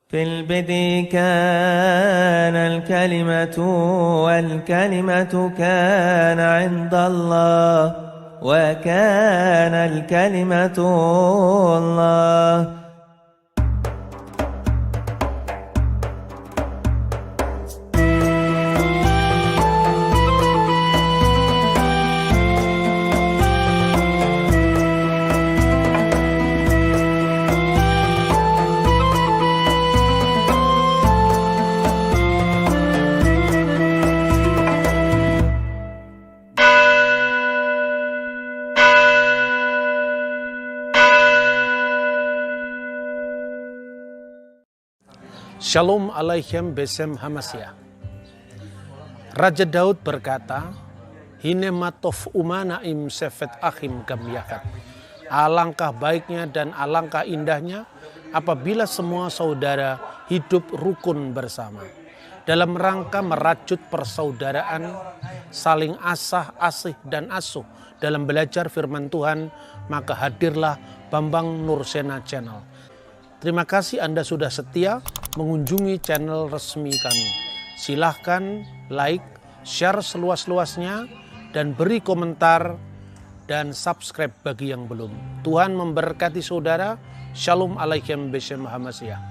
في البدء كان الكلمة والكلمة كان عند الله وكان الكلمة الله. Shalom Aleichem Besem Hamasya. Raja Daud berkata, Hine matov umana im sefet achim gam yakat. Alangkah baiknya dan alangkah indahnya apabila semua saudara hidup rukun bersama. Dalam rangka merajut persaudaraan, saling asah, asih dan asuh dalam belajar firman Tuhan, maka hadirlah Bambang Nursena Channel. Terima kasih Anda sudah setia mengunjungi channel resmi kami. Silahkan like, share seluas-luasnya, dan beri komentar dan subscribe bagi yang belum. Tuhan memberkati saudara. Shalom Aleichem Besem Hamasya.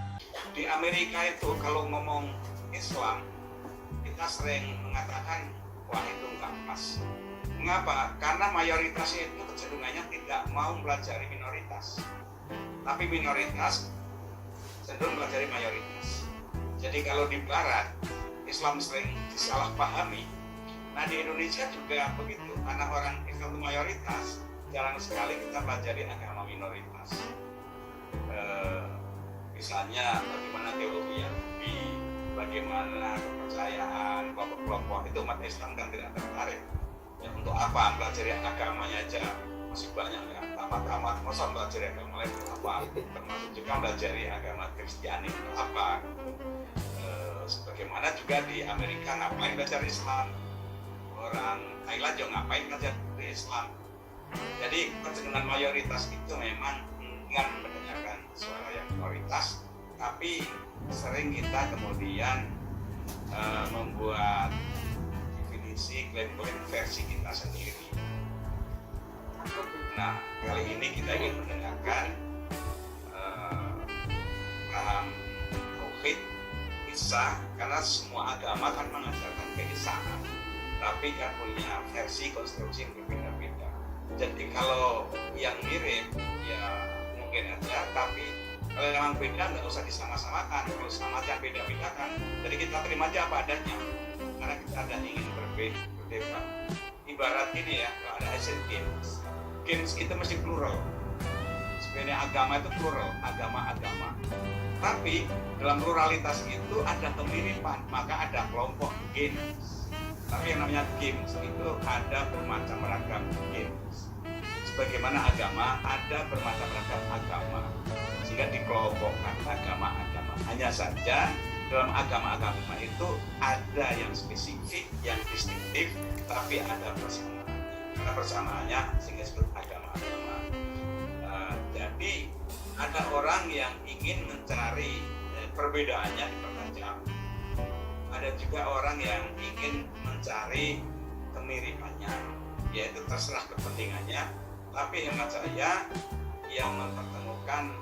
Di Amerika itu kalau ngomong Islam, kita sering mengatakan, wah itu nggak pas. Mengapa? Karena mayoritas itu kecenderungannya tidak mau mempelajari minoritas. Tapi minoritas cenderung mempelajari mayoritas. Jadi kalau di Barat, Islam sering disalahpahami. Nah di Indonesia juga begitu. Karena orang Islam itu mayoritas, jarang sekali kita pelajari agama minoritas. Misalnya bagaimana teologi Yahudi, bagaimana kepercayaan kelompok-kelompok itu umat Islam kan tidak tertarik. Ya, untuk apa pelajari agamanya aja masih banyak ya, tamat-tamat masa belajar agama lain itu apa, termasuk juga belajar agama Kristiani itu apa. Sebagaimana juga di Amerika ngapain belajar Islam, orang Thailand juga ngapain belajar Islam. Jadi kecenderungan mayoritas itu memang enggan mendengarkan suara yang minoritas, tapi sering kita kemudian membuat definisi klaim-klaim versi kita sendiri. Nah, kali ini kita ingin mendengarkan paham tauhid, Isa, karena semua agama kan mengajarkan keisaan, tapi kan punya versi konstruksi yang berbeda-beda. Jadi kalau yang mirip, ya mungkin aja, tapi kalau memang beda nggak usah disama-samakan, kalau sama jangan beda-bedakan. Jadi kita terima aja apa adanya, karena kita tidak ingin berdebat. Ibarat ini ya, kalau ada Asian Games. Games itu mesti plural. Sebenarnya agama itu plural, agama-agama. Tapi dalam pluralitas itu ada kemiripan, maka ada kelompok games. Tapi yang namanya games itu ada bermacam ragam games. Sebagaimana agama ada bermacam ragam agama, sehingga dikelompokkan agama-agama. Hanya saja dalam agama-agama itu ada yang spesifik, yang distinktif, tapi ada persamaan. Karena persamaannya sehingga disebut agama-agama. Jadi ada orang yang ingin mencari perbedaannya dipertajam. Ada juga orang yang ingin mencari kemiripannya, yaitu terserah kepentingannya. Tapi hemat saya yang mempertemukan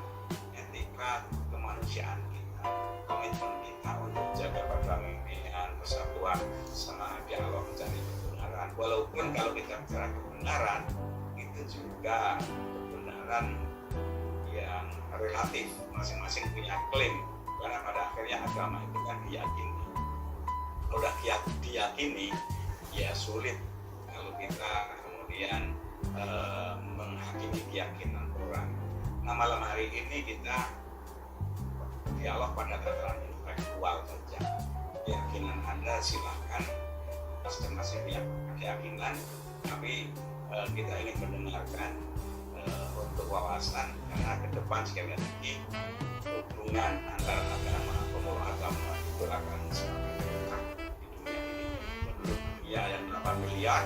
etika kemanusiaan kita, komitmen kita untuk jaga perdamaian, persatuan, sama dialog mencari kebenaran. Walaupun kalau kita bicara kebenaran, itu juga kebenaran yang relatif, masing-masing punya klaim. Karena pada akhirnya agama itu kan diyakini. Kalau udah diyakini, ya sulit kalau kita kemudian menghakimi keyakinan orang. Nah malam hari ini kita dialog pada tataran intelektual saja. Keyakinan Anda silahkan, masing-masing punya keyakinan, tapi kita ingin mendengarkan untuk wawasan, karena ke depan sekali lagi hubungan antara agama, pemeluk agama itu akan semakin dekat di dunia ini. Menurut dunia yang 8 miliar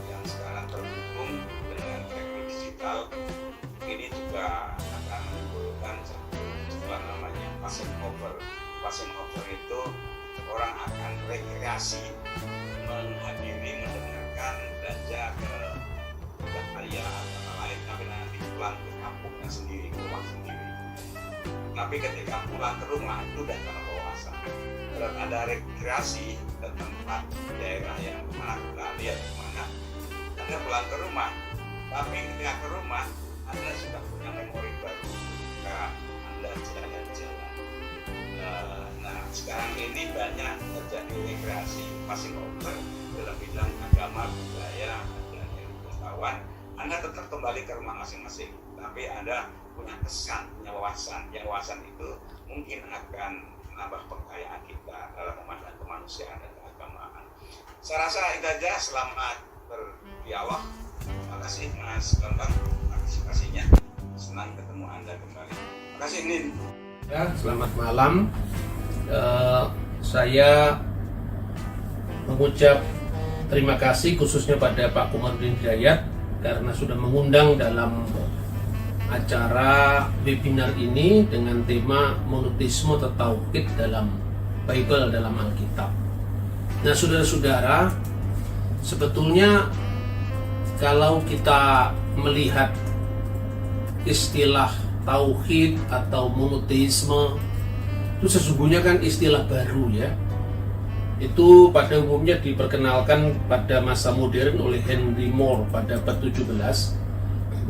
yang sekarang terhubung dengan teknologi digital, ini juga akan menimbulkan satu istilah namanya passing over. Passing over itu orang akan rekreasi, menghadiri, mendengarkan, belajar ke budaya kata lain, tapi nanti pulang ke kampungnya sendiri, ke rumah sendiri. Tapi ketika pulang ke rumah itu udah kelepasan. Dan ada rekreasi ke tempat daerah yang mana kita lihat kemana, Anda pulang ke rumah, tapi ketika ke rumah Anda sudah punya memori baru ketika Anda jalan-jalan. Nah, sekarang ini banyak terjadi rekreasi passing over dalam bidang agama, budaya, dan pengetahuan. Anda tetap kembali ke rumah masing-masing, tapi Anda punya kesan, punya wawasan. Yang wawasan itu mungkin akan menambah kekayaan kita dalam memandang kemanusiaan dan keagamaan. Saya rasa itu aja. Selamat berdialog. Terima kasih Mas Bambang partisipasinya. Senang ketemu Anda kembali. Terima kasih Nin. Ya, selamat malam. Saya mengucap terima kasih khususnya pada Pak Komarudin Hidayat karena sudah mengundang dalam acara webinar ini dengan tema monoteisme atau tauhid dalam Bible, dalam Alkitab. Nah, saudara-saudara, sebetulnya kalau kita melihat istilah tauhid atau monoteisme itu sesungguhnya kan istilah baru ya. Itu pada umumnya diperkenalkan pada masa modern oleh Henry Moore pada abad 17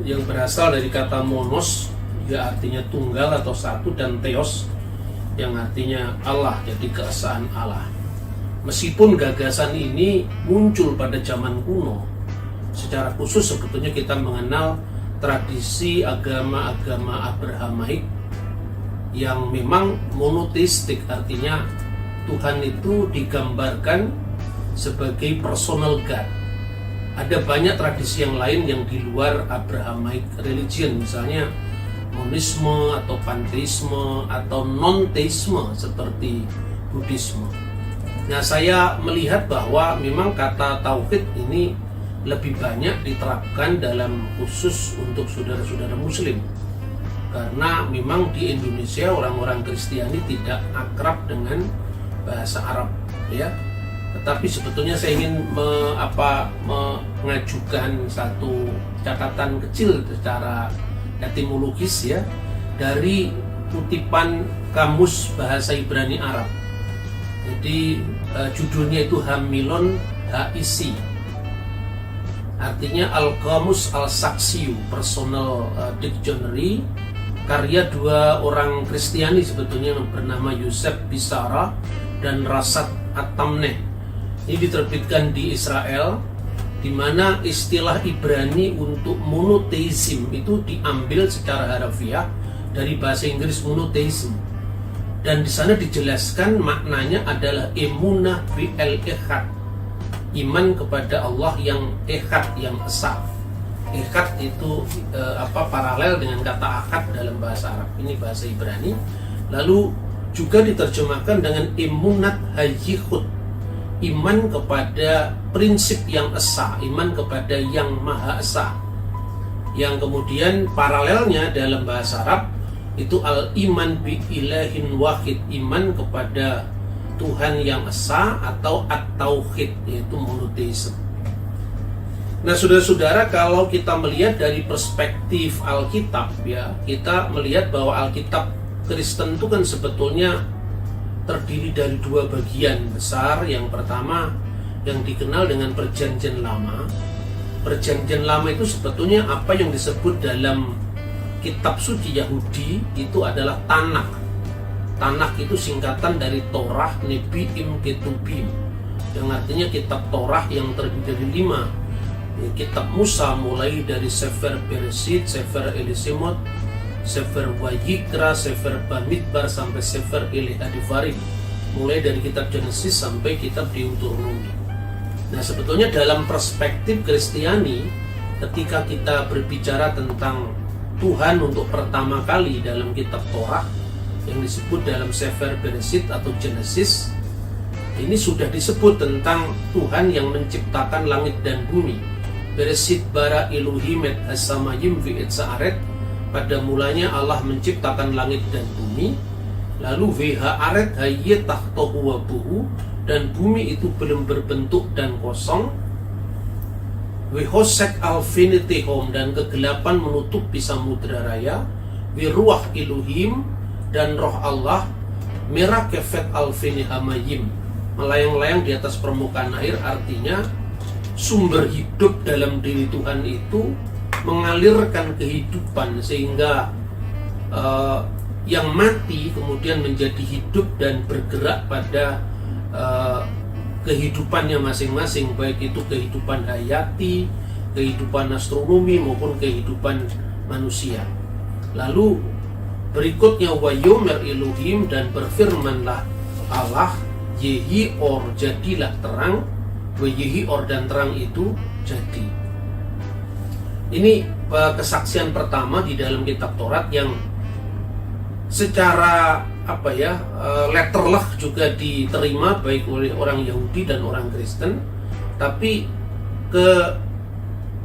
yang berasal dari kata monos, ya artinya tunggal atau satu, dan theos yang artinya Allah, jadi keesaan Allah. Meskipun gagasan ini muncul pada zaman kuno, secara khusus sebetulnya kita mengenal tradisi agama-agama Abrahamaik yang memang monoteistik, artinya Tuhan itu digambarkan sebagai personal God. Ada banyak tradisi yang lain yang di luar Abrahamic religion, misalnya monisme atau panteisme atau non-teisme seperti Buddhisme. Nah, saya melihat bahwa memang kata tauhid ini lebih banyak diterapkan dalam khusus untuk saudara-saudara Muslim, karena memang di Indonesia orang-orang Kristiani tidak akrab dengan bahasa Arab, ya. Tetapi sebetulnya saya ingin mengajukan satu catatan kecil secara etimologis ya dari kutipan Kamus Bahasa Ibrani Arab. Jadi judulnya itu Hamilon Haisi. Artinya Al-Qamus Al-Saksiyu, Personal Dictionary, karya dua orang Kristiani sebetulnya yang bernama Yosef Bisara dan Rasad At-Tamneh. Ini diterbitkan di Israel, di mana istilah Ibrani untuk monotheism itu diambil secara harafiah dari bahasa Inggris monotheism. Dan di sana dijelaskan maknanya adalah emunah bil echad, iman kepada Allah yang echad, yang esa. Echad itu paralel dengan kata akad dalam bahasa Arab, ini bahasa Ibrani. Lalu juga diterjemahkan dengan emunat hayyihud, iman kepada prinsip yang esa, iman kepada yang maha esa. Yang kemudian paralelnya dalam bahasa Arab itu al-iman bi ilahin wahid, iman kepada Tuhan yang esa atau at-tauhid, yaitu monoteisme. Nah, saudara-saudara, kalau kita melihat dari perspektif Alkitab ya, kita melihat bahwa Alkitab Kristen itu kan sebetulnya terdiri dari dua bagian besar. Yang pertama yang dikenal dengan Perjanjian Lama. Perjanjian Lama itu sebetulnya apa yang disebut dalam kitab suci Yahudi itu adalah Tanakh. Tanakh itu singkatan dari Torah, Nebiim, Ketubim, yang artinya kitab Torah yang terdiri dari 5. Kitab Musa mulai dari Sefer Bereshit, Sefer Elisimot, Sefer Wayikra, Sefer Bamidbar sampai Sefer Devarim, mulai dari kitab Genesis sampai kitab Deuteronomi. Nah, sebetulnya dalam perspektif Kristiani, ketika kita berbicara tentang Tuhan untuk pertama kali dalam kitab Torah yang disebut dalam Sefer Bereshit atau Genesis, ini sudah disebut tentang Tuhan yang menciptakan langit dan bumi. Bereshit bara Elohim et hasamayim vi et sa'aret. Pada mulanya Allah menciptakan langit dan bumi. Lalu WH aret hayye tahtohu wabuhu, dan bumi itu belum berbentuk dan kosong. Wihosek alfinitihom, dan kegelapan menutupi samudra raya. Wiruah iluhim, dan roh Allah merah kefet alfinihamayim, melayang-layang di atas permukaan air. Artinya sumber hidup dalam diri Tuhan itu mengalirkan kehidupan, sehingga yang mati kemudian menjadi hidup dan bergerak pada kehidupannya masing-masing, baik itu kehidupan hayati, kehidupan astronomi maupun kehidupan manusia. Lalu berikutnya wayomer iluhim, dan berfirmanlah Allah, yehi or, jadilah terang, yehi or, dan terang itu jadi. Ini kesaksian pertama di dalam kitab Taurat yang secara letterlah juga diterima baik oleh orang Yahudi dan orang Kristen, tapi ke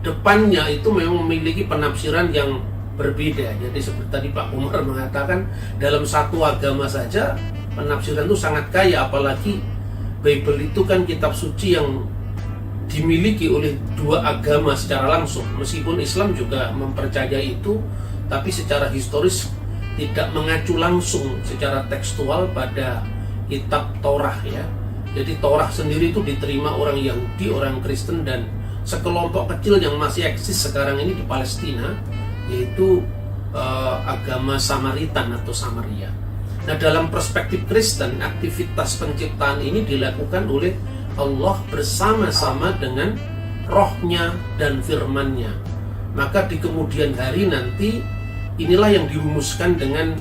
depannya itu memang memiliki penafsiran yang berbeda. Jadi seperti tadi Pak Umar mengatakan, dalam satu agama saja penafsiran itu sangat kaya, apalagi Bible itu kan kitab suci yang dimiliki oleh dua agama secara langsung. Meskipun Islam juga mempercayai itu, tapi secara historis tidak mengacu langsung secara tekstual pada kitab Torah ya. Jadi Torah sendiri itu diterima orang Yahudi, orang Kristen, dan sekelompok kecil yang masih eksis sekarang ini di Palestina, yaitu agama Samaritan atau Samaria. Nah, dalam perspektif Kristen, aktivitas penciptaan ini dilakukan oleh Allah bersama-sama dengan rohnya dan firman-Nya. Maka di kemudian hari nanti, inilah yang dirumuskan dengan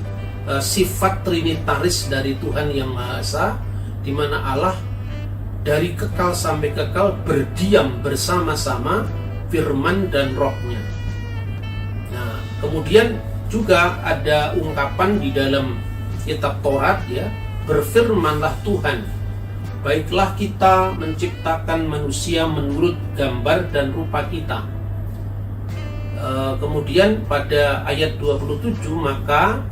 sifat trinitaris dari Tuhan Yang Maha Esa, di mana Allah dari kekal sampai kekal berdiam bersama-sama firman dan rohnya. Nah, kemudian juga ada ungkapan di dalam kitab Taurat ya, berfirmanlah Tuhan, baiklah kita menciptakan manusia menurut gambar dan rupa kita. Kemudian pada ayat 27, maka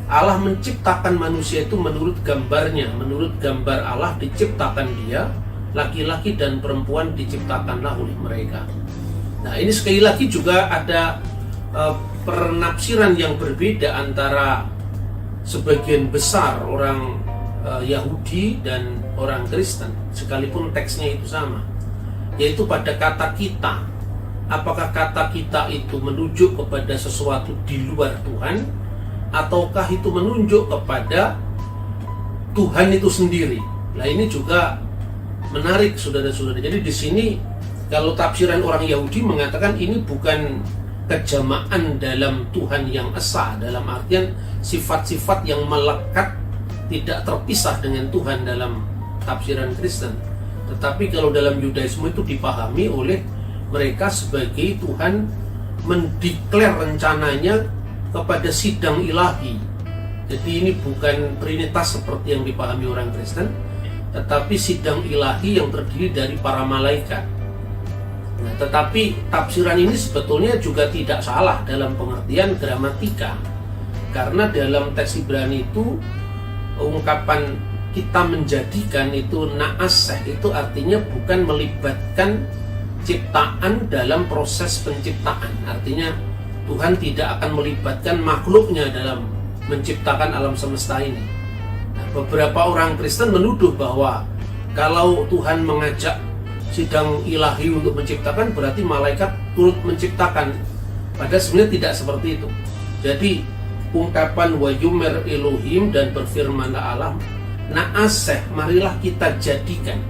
Allah menciptakan manusia itu menurut gambarnya, menurut gambar Allah diciptakan dia, laki-laki dan perempuan diciptakanlah oleh mereka. Nah, ini sekali lagi juga ada penafsiran yang berbeda antara sebagian besar orang Yahudi dan orang Kristen, sekalipun teksnya itu sama, yaitu pada kata kita. Apakah kata kita itu menunjuk kepada sesuatu di luar Tuhan, ataukah itu menunjuk kepada Tuhan itu sendiri? Nah, ini juga menarik, saudara-saudara. Jadi di sini kalau tafsiran orang Yahudi mengatakan ini bukan kejamaan dalam Tuhan Yang Esa, dalam artian sifat-sifat yang melekat tidak terpisah dengan Tuhan dalam tafsiran Kristen. Tetapi kalau dalam Yudaisme itu dipahami oleh mereka sebagai Tuhan mendeklar rencananya kepada sidang ilahi. Jadi ini bukan trinitas seperti yang dipahami orang Kristen, tetapi sidang ilahi yang terdiri dari para malaikat. Nah, tetapi tafsiran ini sebetulnya juga tidak salah dalam pengertian gramatika, karena dalam teks Ibrani itu ungkapan kita menjadikan itu naaseh, itu artinya bukan melibatkan ciptaan dalam proses penciptaan. Artinya Tuhan tidak akan melibatkan makhluknya dalam menciptakan alam semesta ini. Nah, beberapa orang Kristen menuduh bahwa kalau Tuhan mengajak sidang ilahi untuk menciptakan, berarti malaikat turut menciptakan. Padahal sebenarnya tidak seperti itu. Jadi ungkapan wayumer Elohim dan berfirmanlah Allah, naaseh, marilah kita jadikan.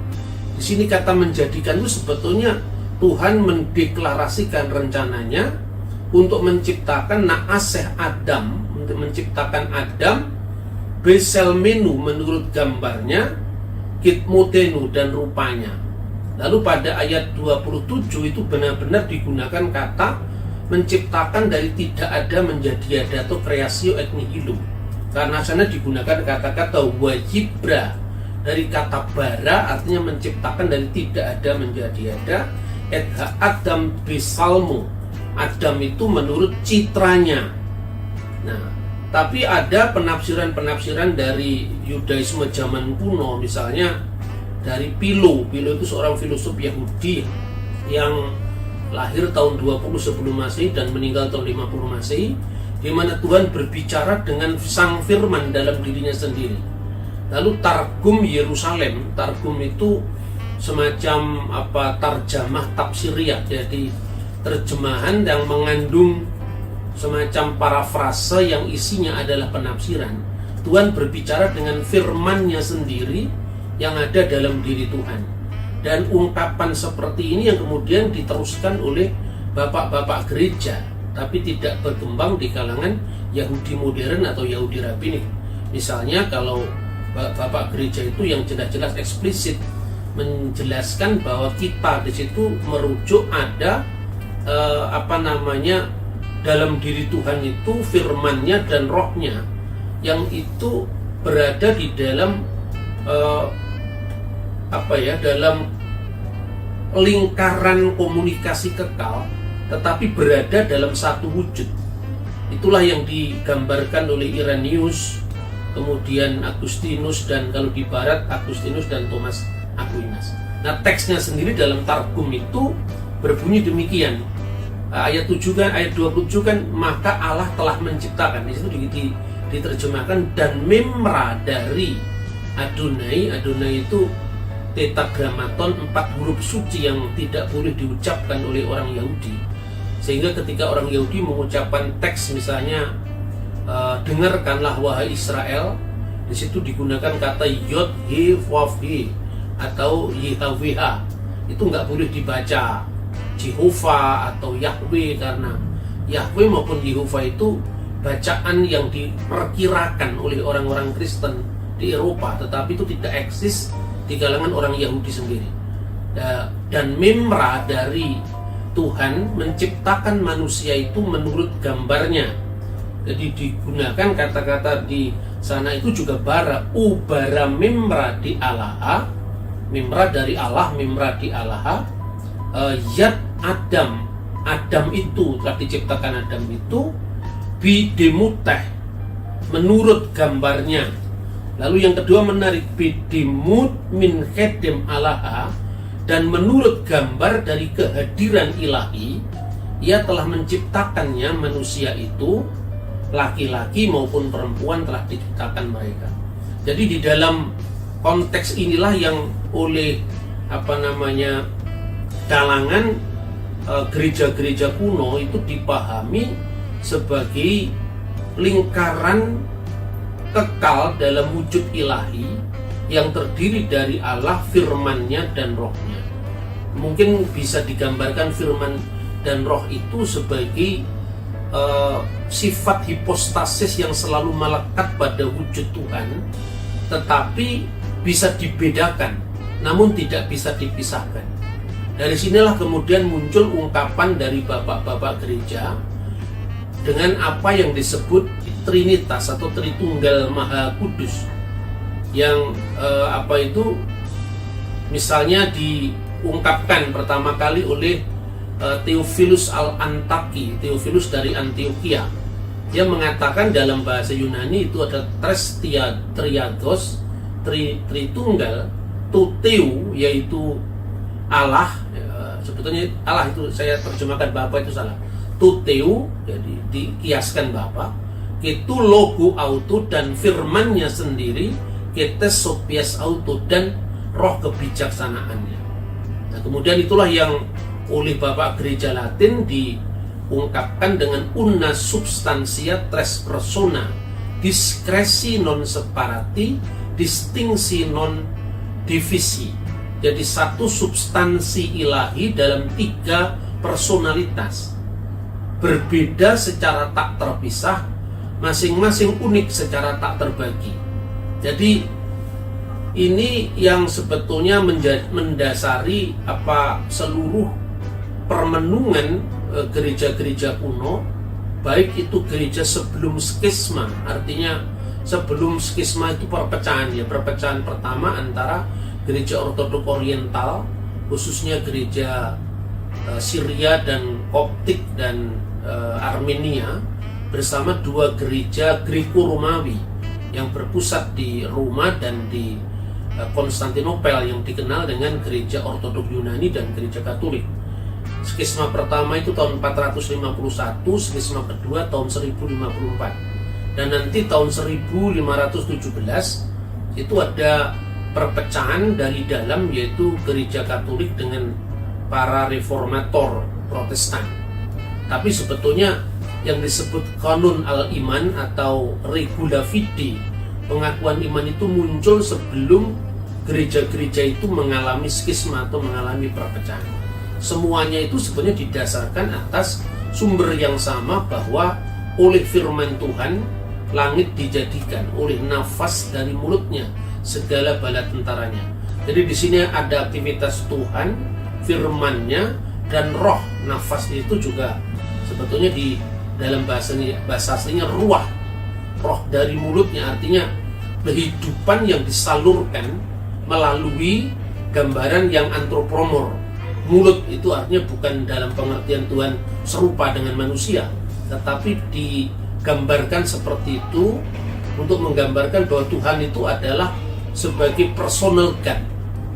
Di sini kata menjadikan itu sebetulnya Tuhan mendeklarasikan rencananya untuk menciptakan naaseh Adam, untuk menciptakan Adam beselmenu menurut gambarnya, kitmutenu dan rupanya. Lalu pada ayat 27 itu benar-benar digunakan kata menciptakan dari tidak ada menjadi ada atau kreasio et nihilo. Karena sana digunakan kata-kata wajibra dari kata bara, artinya menciptakan dari tidak ada menjadi ada. Et Adam bisalmu, Adam itu menurut citranya. Nah, Tapi ada penafsiran-penafsiran dari Yudaisme zaman kuno, misalnya dari Philo. Philo itu seorang filosof Yahudi yang lahir tahun 20 sebelum Masehi dan meninggal tahun 50 Masehi, di mana Tuhan berbicara dengan sang firman dalam dirinya sendiri. Lalu Targum Yerusalem, Targum itu semacam tarjamah tafsiriyah, jadi terjemahan yang mengandung semacam parafrase yang isinya adalah penafsiran. Tuhan berbicara dengan firman-Nya sendiri yang ada dalam diri Tuhan. Dan ungkapan seperti ini yang kemudian diteruskan oleh bapak-bapak gereja, tapi tidak berkembang di kalangan Yahudi modern atau Yahudi rabbinik. Misalnya kalau bapak gereja itu yang jelas-jelas eksplisit menjelaskan bahwa kita di situ merujuk ada dalam diri Tuhan itu firman-Nya dan roh-Nya yang itu berada di dalam dalam lingkaran komunikasi kekal, tetapi berada dalam satu wujud. Itulah yang digambarkan oleh Irenaeus, kemudian Agustinus, dan kalau di barat Agustinus dan Thomas Aquinas. Nah, teksnya sendiri dalam Targum itu berbunyi demikian. Ayat 7 kan, ayat 27 kan, maka Allah telah menciptakan. Di situ diterjemahkan dan memra dari Adonai. Adonai itu tetragrammaton, 4 huruf suci yang tidak boleh diucapkan oleh orang Yahudi. Sehingga ketika orang Yahudi mengucapkan teks misalnya dengarkanlah wahai Israel, di situ digunakan kata Yod He Vav He atau Yahweh. Itu nggak boleh dibaca Jehovah atau Yahweh, karena Yahweh maupun Jehovah itu bacaan yang diperkirakan oleh orang-orang Kristen di Eropa, tetapi itu tidak eksis di kalangan orang Yahudi sendiri. Dan memra dari Tuhan menciptakan manusia itu menurut gambarnya. Jadi digunakan kata-kata di sana itu juga bara, ubara memra di Allah, memra dari Allah, memra di Allah, yad Adam. Adam itu telah diciptakan, Adam itu bidemuteh menurut gambarnya. Lalu yang kedua menarik, bidemut min khedem Allah, dan menurut gambar dari kehadiran ilahi, ia telah menciptakannya manusia itu, laki-laki maupun perempuan telah diciptakan mereka. Jadi di dalam konteks inilah yang oleh kalangan gereja-gereja kuno itu dipahami sebagai lingkaran kekal dalam wujud ilahi yang terdiri dari Allah, firman-Nya dan roh-Nya. Mungkin bisa digambarkan firman dan roh itu sebagai sifat hipostasis yang selalu melekat pada wujud Tuhan, tetapi bisa dibedakan namun tidak bisa dipisahkan. Dari sinilah kemudian muncul ungkapan dari bapak-bapak gereja dengan apa yang disebut Trinitas atau Tritunggal Maha Kudus, yang misalnya diungkapkan pertama kali oleh Theophilus Al-Antaki, Theophilus dari Antioquia. Dia mengatakan dalam bahasa Yunani itu ada tres triados, Tritunggal, Toteu yaitu Allah, sebetulnya Allah itu saya terjemahkan Bapa itu salah. Toteu jadi dikiaskan Bapa, itu logo auto dan firman-Nya sendiri, ketes sopias auto dan roh kebijaksanaannya. Nah, kemudian itulah yang oleh Bapak Gereja Latin diungkapkan dengan una substantia tres persona, diskresi non separati, distingsi non divisi. Jadi satu substansi ilahi dalam 3 personalitas, berbeda secara tak terpisah, masing-masing unik secara tak terbagi. Jadi ini yang sebetulnya mendasari seluruh permenungan gereja-gereja kuno, baik itu gereja sebelum skisma, artinya sebelum skisma itu perpecahan pertama antara gereja Ortodok Oriental, khususnya gereja Syria dan Koptik dan Armenia, bersama dua gereja Greko-Romawi yang berpusat di Roma dan di Konstantinopel yang dikenal dengan gereja Ortodok Yunani dan gereja Katolik. Skisma pertama itu tahun 451, skisma kedua tahun 1054. Dan nanti tahun 1517 itu ada perpecahan dari dalam, yaitu gereja Katolik dengan para reformator Protestan. Tapi sebetulnya yang disebut kanon al-iman atau regula fide, pengakuan iman itu muncul sebelum gereja-gereja itu mengalami skisma atau mengalami perpecahan. Semuanya itu sebenarnya didasarkan atas sumber yang sama, bahwa oleh firman Tuhan langit dijadikan, oleh nafas dari mulutnya segala bala tentaranya. Jadi di sini ada aktivitas Tuhan, firman-Nya, dan roh. Nafas itu juga sebetulnya di dalam bahasa aslinya ruah, roh dari mulutnya, artinya kehidupan yang disalurkan melalui gambaran yang antropomor. Mulut itu artinya bukan dalam pengertian Tuhan serupa dengan manusia, tetapi digambarkan seperti itu untuk menggambarkan bahwa Tuhan itu adalah sebagai personal God,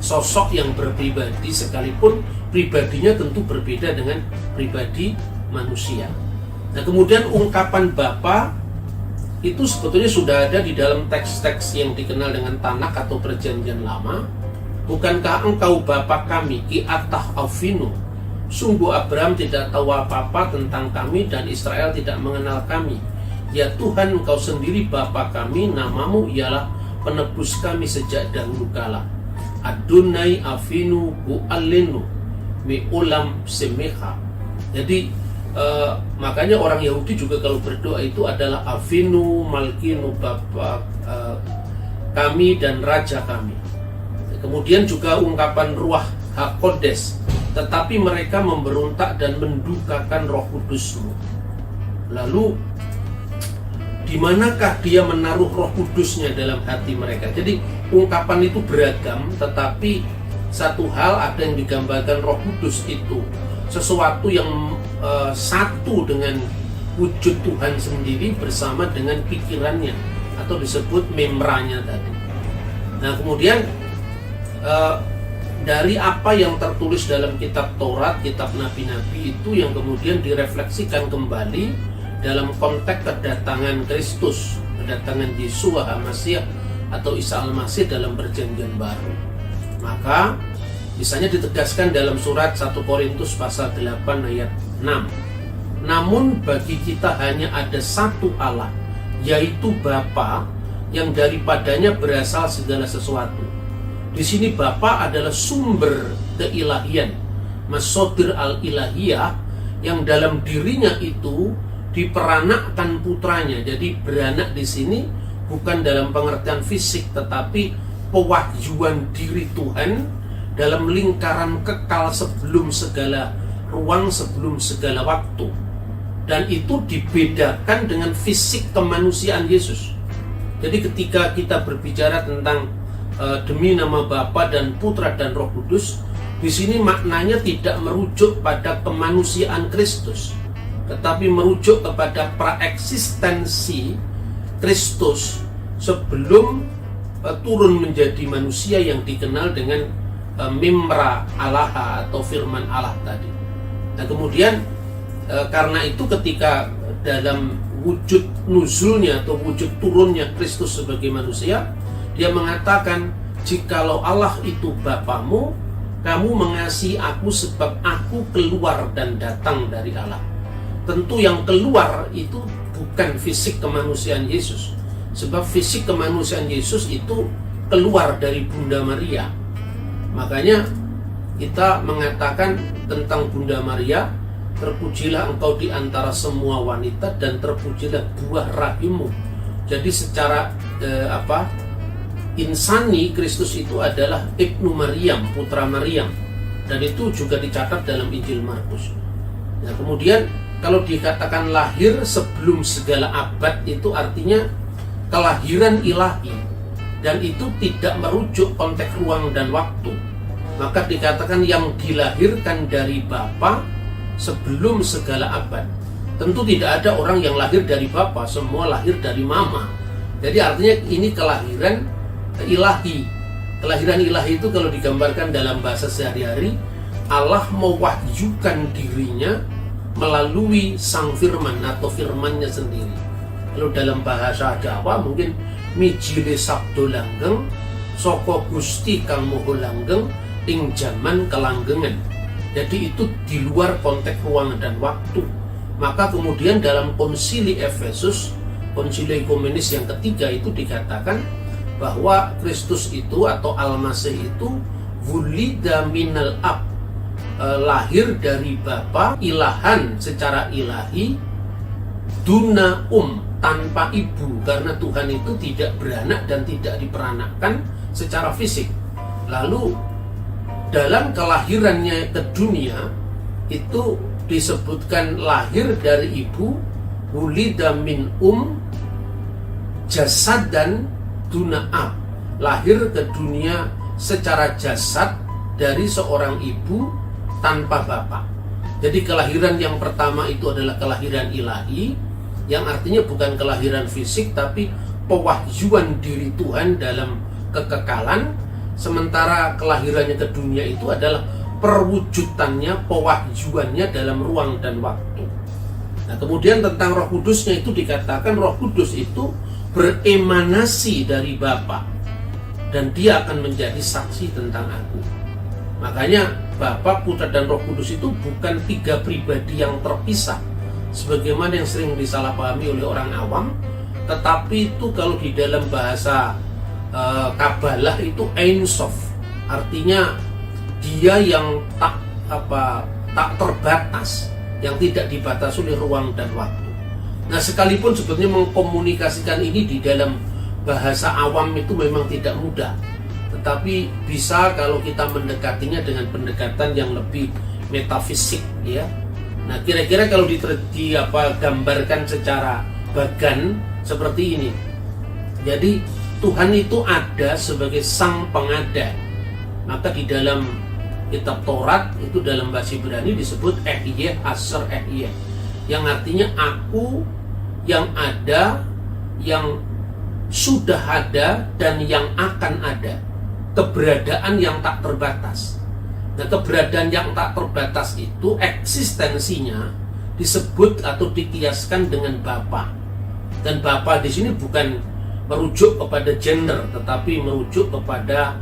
sosok yang berpribadi, sekalipun pribadinya tentu berbeda dengan pribadi manusia. Nah, kemudian ungkapan Bapa itu sebetulnya sudah ada di dalam teks-teks yang dikenal dengan Tanakh atau Perjanjian Lama. Bukankah engkau Bapa kami, Ki Atah Avinu? Sungguh Abraham tidak tahu apa-apa tentang kami dan Israel tidak mengenal kami. Ya Tuhan, engkau sendiri Bapa kami, namamu ialah penebus kami sejak dahulu kala. Adonai Avinu Gu'alenu Me'olam Semecha. Jadi makanya orang Yahudi juga kalau berdoa itu adalah Avinu Malkinu, Bapa kami dan Raja kami. Kemudian juga ungkapan Ruach HaKodes, tetapi mereka memberontak dan mendukakan Roh Kudus-Mu. Lalu di manakah dia menaruh Roh Kudus-Nya dalam hati mereka? Jadi ungkapan itu beragam, tetapi satu hal ada yang digambarkan Roh Kudus itu sesuatu yang satu dengan wujud Tuhan sendiri bersama dengan pikirannya, atau disebut memranya tadi. Nah, kemudian dari apa yang tertulis dalam kitab Taurat, kitab Nabi-Nabi itu yang kemudian direfleksikan kembali dalam konteks kedatangan Kristus, kedatangan Yeshua HaMashiach atau Isa Al-Masih dalam Perjanjian Baru. Maka misalnya ditegaskan dalam surat 1 Korintus pasal 8 ayat 6. Namun bagi kita hanya ada satu Allah, yaitu Bapa, yang daripadanya berasal segala sesuatu. Di sini Bapa adalah sumber keilahian, Masodir al-ilahiyah, yang dalam dirinya itu diperanakkan putranya. Jadi beranak di sini bukan dalam pengertian fisik, tetapi pewahyuan diri Tuhan dalam lingkaran kekal sebelum segala ruang, sebelum segala waktu. Dan itu dibedakan dengan fisik kemanusiaan Yesus. Jadi ketika kita berbicara tentang demi nama Bapa dan Putra dan Roh Kudus, di sini maknanya tidak merujuk pada kemanusiaan Kristus, tetapi merujuk kepada praeksistensi Kristus sebelum turun menjadi manusia yang dikenal dengan Mimra Allah atau firman Allah tadi. Nah, kemudian karena itu ketika dalam wujud nuzulnya atau wujud turunnya Kristus sebagai manusia, dia mengatakan, jikalau Allah itu Bapamu, kamu mengasihi aku sebab aku keluar dan datang dari Allah. Tentu yang keluar itu bukan fisik kemanusiaan Yesus, sebab fisik kemanusiaan Yesus itu keluar dari Bunda Maria. Makanya kita mengatakan tentang Bunda Maria, terpujilah engkau di antara semua wanita dan terpujilah buah rahimmu. Jadi secara insani, Kristus itu adalah Ibnu Maryam, putra Maryam, dan itu juga dicatat dalam Injil Markus. Nah, kemudian kalau dikatakan lahir sebelum segala abad, itu artinya kelahiran ilahi, dan itu tidak merujuk konteks ruang dan waktu. Maka dikatakan yang dilahirkan dari Bapa sebelum segala abad. Tentu tidak ada orang yang lahir dari bapa, semua lahir dari mama. Jadi artinya ini kelahiran ilahi. Kelahiran ilahi itu kalau digambarkan dalam bahasa sehari-hari, Allah mewahyukan dirinya melalui sang firman atau firmannya sendiri. Kalau dalam bahasa Jawa mungkin mijile sabdo langgeng saka Gusti kang moho langgeng ing jaman kelanggengan. Jadi itu di luar konteks ruang dan waktu. Maka kemudian dalam konsili Efesus, konsili ekumenis yang ketiga itu dikatakan bahwa Kristus itu atau Al-Masih itu wulida minal ab, lahir dari Bapa, ilahan secara ilahi, duna tanpa ibu, karena Tuhan itu tidak beranak dan tidak diperanakkan secara fisik. Lalu dalam kelahirannya ke dunia itu disebutkan lahir dari ibu, wulida min jasad dan duna ab, lahir ke dunia secara jasad dari seorang ibu tanpa bapak. Jadi kelahiran yang pertama itu adalah kelahiran ilahi, yang artinya bukan kelahiran fisik tapi pewahyuan diri Tuhan dalam kekekalan. Sementara kelahirannya ke dunia itu adalah perwujudannya, pewahyuannya dalam ruang dan waktu. Nah, kemudian tentang Roh Kudusnya itu dikatakan Roh Kudus itu beremanasi dari Bapa dan dia akan menjadi saksi tentang aku. Makanya Bapa, Putra dan Roh Kudus itu bukan tiga pribadi yang terpisah sebagaimana yang sering disalahpahami oleh orang awam, tetapi itu kalau di dalam bahasa Kabalah itu Ein Sof, artinya dia yang tak terbatas, yang tidak dibatasi oleh ruang dan waktu. Nah, sekalipun sebetulnya mengkomunikasikan ini di dalam bahasa awam itu memang tidak mudah, tetapi bisa kalau kita mendekatinya dengan pendekatan yang lebih metafisik, ya. Nah, kira-kira kalau gambarkan secara bagan seperti ini. Jadi Tuhan itu ada sebagai sang pengada. Maka di dalam kitab Taurat itu dalam bahasa Ibrani disebut Ehyeh Asher Ehyeh, yang artinya aku yang ada, yang sudah ada dan yang akan ada. Keberadaan yang tak terbatas. Nah, keberadaan yang tak terbatas itu eksistensinya disebut atau dikiaskan dengan Bapa. Dan Bapa di sini bukan merujuk kepada gender, tetapi merujuk kepada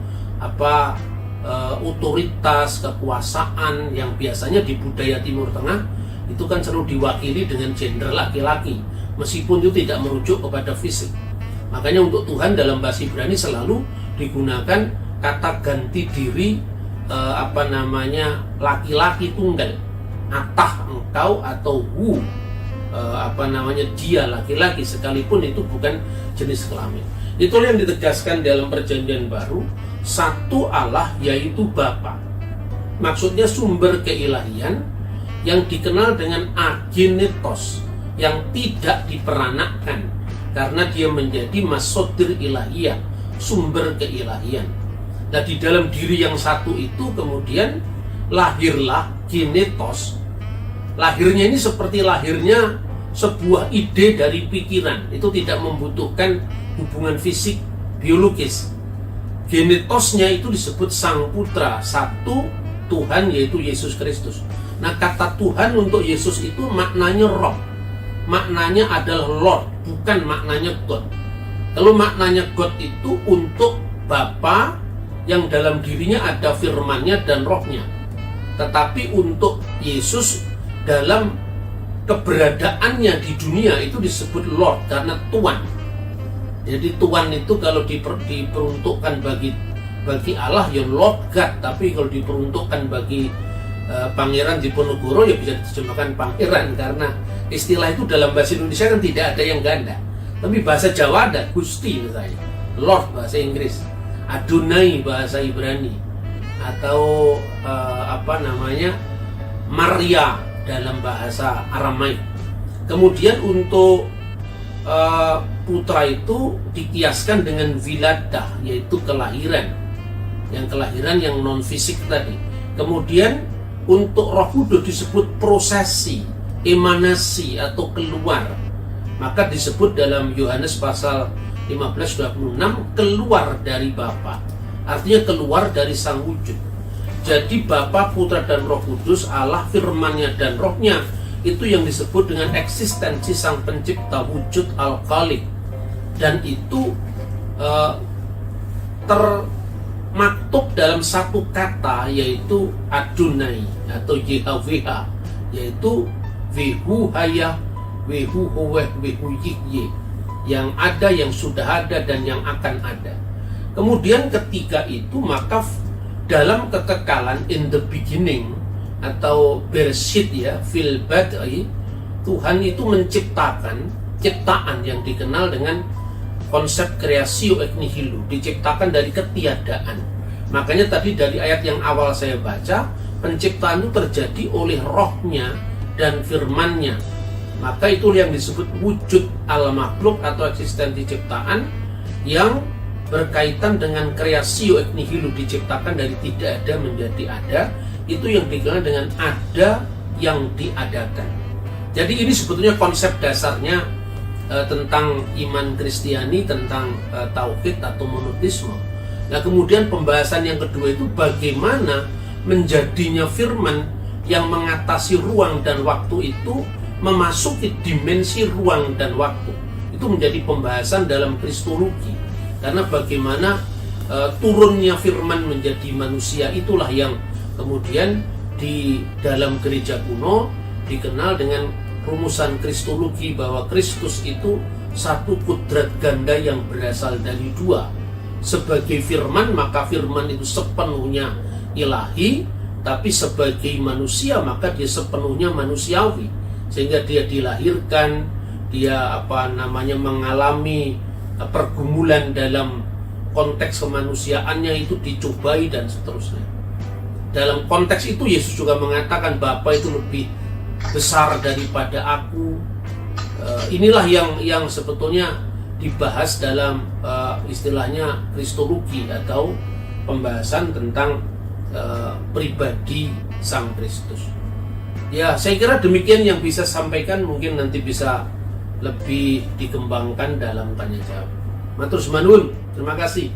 otoritas, kekuasaan yang biasanya di budaya Timur Tengah itu kan selalu diwakili dengan gender laki-laki, meskipun itu tidak merujuk kepada fisik. Makanya untuk Tuhan dalam bahasa Ibrani selalu digunakan kata ganti diri laki-laki tunggal, atah engkau atau hu, dia laki-laki, sekalipun itu bukan jenis kelamin. Itulah yang ditegaskan dalam Perjanjian Baru, satu Allah yaitu Bapa. Maksudnya sumber keilahian yang dikenal dengan agenetos, yang tidak diperanakkan karena dia menjadi masodir ilahiyah, sumber keilahian. Nah, di dalam diri yang satu itu kemudian lahirlah genetos. Lahirnya ini seperti lahirnya sebuah ide dari pikiran, itu tidak membutuhkan hubungan fisik biologis. Genetosnya itu disebut Sang Putra, satu Tuhan yaitu Yesus Kristus. Nah, kata Tuhan untuk Yesus itu maknanya roh, maknanya adalah Lord, bukan maknanya God. Kalau maknanya God itu untuk Bapa yang dalam dirinya ada firman-Nya dan rohnya. Tetapi untuk Yesus dalam keberadaannya di dunia itu disebut Lord karena Tuan. Jadi Tuan itu kalau diperuntukkan bagi Allah ya Lord God, tapi kalau diperuntukkan bagi Pangeran Diponegoro ya bisa diterjemahkan Pangeran, karena istilah itu dalam bahasa Indonesia kan tidak ada yang ganda. Tapi bahasa Jawa ada Gusti misalnya, Lord bahasa Inggris, Adonai bahasa Ibrani, atau Maria dalam bahasa Aramaik. Kemudian untuk putra itu dikiaskan dengan wiladah, yaitu kelahiran yang non fisik tadi. Kemudian untuk Roh Kudus disebut prosesi, emanasi atau keluar. Maka disebut dalam Yohanes pasal 15:26 keluar dari Bapa. Artinya keluar dari sang wujud. Jadi Bapa, Putra dan Roh Kudus, Allah, firman-Nya dan Roh-Nya, itu yang disebut dengan eksistensi sang pencipta, wujud al-khaliq. Dan itu termaktub dalam satu kata, yaitu Adonai atau YHWH, yaitu Vehu Haya, Vehu Howeh, Vehu Yihye, yang ada, yang sudah ada, dan yang akan ada. Kemudian ketika itu maka dalam kekekalan, in the beginning atau Bereshit ya, fil bad'i, Tuhan itu menciptakan ciptaan yang dikenal dengan konsep kreasio ek nihilo, diciptakan dari ketiadaan. Makanya tadi dari ayat yang awal saya baca, penciptaan itu terjadi oleh Roh-Nya dan firman-Nya. Maka itu yang disebut wujud al-makhluk atau eksistensi ciptaan yang berkaitan dengan kreasio ek nihilo, diciptakan dari tidak ada menjadi ada. Itu yang dikenal dengan ada yang diadakan. Jadi ini sebetulnya konsep dasarnya tentang iman Kristiani, tentang tauhid atau monoteisme. Nah kemudian pembahasan yang kedua itu bagaimana menjadinya firman yang mengatasi ruang dan waktu itu memasuki dimensi ruang dan waktu. Itu menjadi pembahasan dalam kristologi. Karena bagaimana turunnya firman menjadi manusia, itulah yang kemudian di dalam gereja kuno dikenal dengan rumusan kristologi, bahwa Kristus itu satu kudrat ganda yang berasal dari dua. Sebagai firman, maka firman itu sepenuhnya ilahi, tapi sebagai manusia maka dia sepenuhnya manusiawi, sehingga dia dilahirkan, dia mengalami pergumulan dalam konteks kemanusiaannya, itu dicobai dan seterusnya. Dalam konteks itu Yesus juga mengatakan Bapa itu lebih besar daripada aku. Inilah yang sebetulnya dibahas dalam istilahnya kristologi atau pembahasan tentang pribadi Sang Kristus. Ya, saya kira demikian yang bisa sampaikan, mungkin nanti bisa lebih dikembangkan dalam tanya jawab. Matur nuwun, terima kasih.